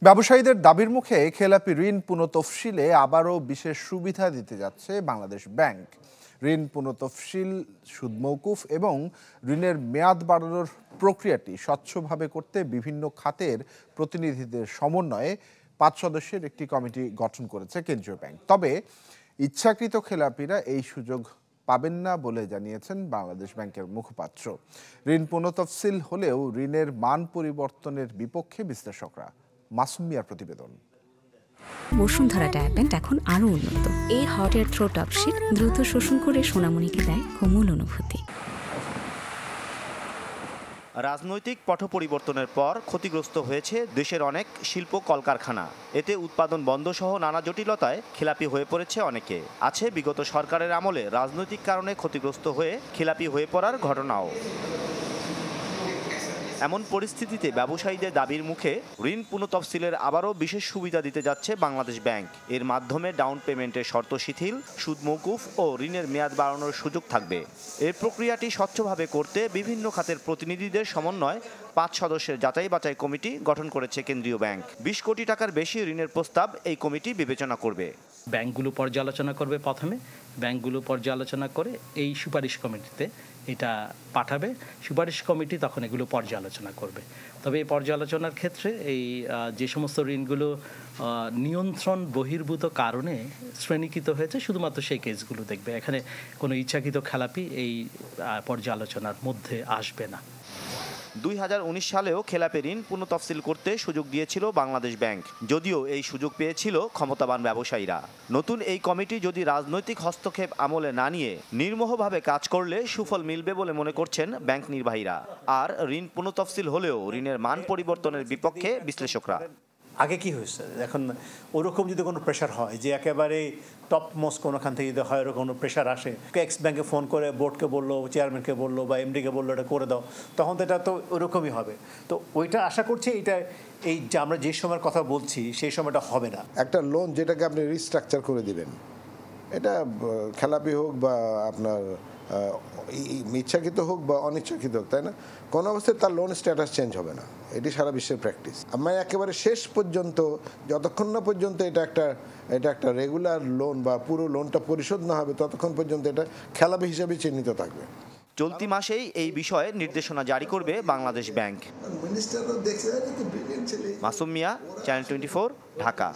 ব্যবসায়ীদের দাবির মুখে খেলাপি ঋণ পুনঃতফসিলে আবারও বিশেষ সুবিধা দিতে যাচ্ছে বাংলাদেশ ব্যাংক। ঋণ পুনঃতফসিল, সুদ মওকুফ এবং ঋণের মেয়াদ বাড়ানোর প্রক্রিয়াটি স্বচ্ছভাবে করতে বিভিন্ন খাতের প্রতিনিধিদের সমন্বয়ে 5 সদস্যের একটি কমিটি গঠন করেছে কেন্দ্রীয় ব্যাংক। তবে ইচ্ছাকৃত খেলাপিরা এই সুযোগ পাবেন না বলে জানিয়েছেন বাংলাদেশ ব্যাংকের মুখপাত্র। ঋণ পুনঃতফসিল হলেও ঋণের মান পরিবর্তনের বিপক্ষে বিশ্লেষকরা। মাসুম মিয়ার প্রতিবেদন। বসুন্ধরা ডায়াপেন্ট এখন আরো উন্নত। এই hot air through top sheet দ্রুত শোষণ করে সোনামণিকে দেয় কোমল অনুভূতি। রাজনৈতিক পট পরিবর্তনের পর ক্ষতিগ্রস্ত হয়েছে দেশের অনেক শিল্প কলকারখানা। এতে উৎপাদন বন্ধ সহ নানা জটিলতায় খেলাপি হয়ে পড়েছে অনেকে। আছে বিগত সরকারের আমলে রাজনৈতিক কারণে ক্ষতিগ্রস্ত হয়ে খেলাপি হয়ে পড়ার ঘটনাও। এমন পরিস্থিতিতে ব্যবসায়ীদের দাবির মুখে ঋণ পুনঃতফসিলের আবারও বিশেষ সুবিধা দিতে যাচ্ছে বাংলাদেশ ব্যাংক। এর মাধ্যমে ডাউন পেমেন্টের শর্ত শিথিল, সুদ মওকুফ ও ঋণের মেয়াদ বাড়ানোর সুযোগ থাকবে। এই প্রক্রিয়াটি স্বচ্ছভাবে করতে বিভিন্ন খাতের প্রতিনিধিদের সমন্বয় 5 সদস্যের যাচাই বাছাই কমিটি গঠন করেছে কেন্দ্রীয় ব্যাংক। 20 কোটি টাকার বেশি ঋণের প্রস্তাব এই কমিটি বিবেচনা করবে। ব্যাংকগুলো পর্যালোচনা করবে, প্রথমে ব্যাংকগুলো পর্যালোচনা করে এই সুপারিশ কমিটিতে এটা পাঠাবে। সুপারিশ কমিটি তখন এগুলো পর্যালোচনা করবে। তবে এই পর্যালোচনার ক্ষেত্রে এই যে সমস্ত ঋণগুলো নিয়ন্ত্রণ বহির্ভূত কারণে শ্রেণীকৃত হয়েছে শুধুমাত্র সেই কেসগুলো দেখবে। এখানে কোনো ইচ্ছাকৃত খেলাপি এই পর্যালোচনার মধ্যে আসবে না। 2019 সালেও খেলাপি ঋণ পুনঃতফসিল করতে সুযোগ দিয়েছিল বাংলাদেশ ব্যাংক, যদিও এই সুযোগ পেয়েছিল ক্ষমতাবান ব্যবসায়ীরা। নতুন এই কমিটি যদি রাজনৈতিক হস্তক্ষেপ আমলে না নিয়ে নির্মোহভাবে কাজ করলে সুফল মিলবে বলে মনে করছেন ব্যাংক নির্বাহীরা। আর ঋণ পুনঃতফসিল হলেও ঋণের মান পরিবর্তনের বিপক্ষে বিশ্লেষকরা। আগে কি হয়েছে, এখন ওরকম যদি কোনো প্রেশার হয় যে একেবারে টপ মোস্ট কোনোখান থেকে যদি হয় ওরকম কোনো প্রেশার আসে, এক্স ব্যাংকে ফোন করে বোর্ডকে বললো, চেয়ারম্যানকে বললো বা এমডিকে বললো এটা করে দাও, তখন তো এটা তো ওরকমই হবে। তো ওইটা আশা করছি এটা এই যে আমরা যে সময়ের কথা বলছি সেই সময়টা হবে না। একটা লোন যেটাকে আপনি রিস্ট্রাকচার করে দিবেন, এটা খেলাপি হোক বা আপনার ইচ্ছাকৃত হোক বা অনিচ্ছাকৃত হোক, তাই না, কোনো অবস্থায় তার লোন স্ট্যাটাস চেঞ্জ হবে না। এটি সারা বিশ্বের প্র্যাকটিস। আমরা একেবারে শেষ পর্যন্ত যতক্ষণ না পর্যন্ত এটা একটা রেগুলার লোন বা পুরো লোনটা পরিশোধ না হবে ততক্ষণ পর্যন্ত এটা খেলাপি হিসাবে চিহ্নিত থাকবে। চলতি মাসেই এই বিষয়ে নির্দেশনা জারি করবে বাংলাদেশ ব্যাংক। মাসুম মিয়া, চ্যানেল 24, ঢাকা।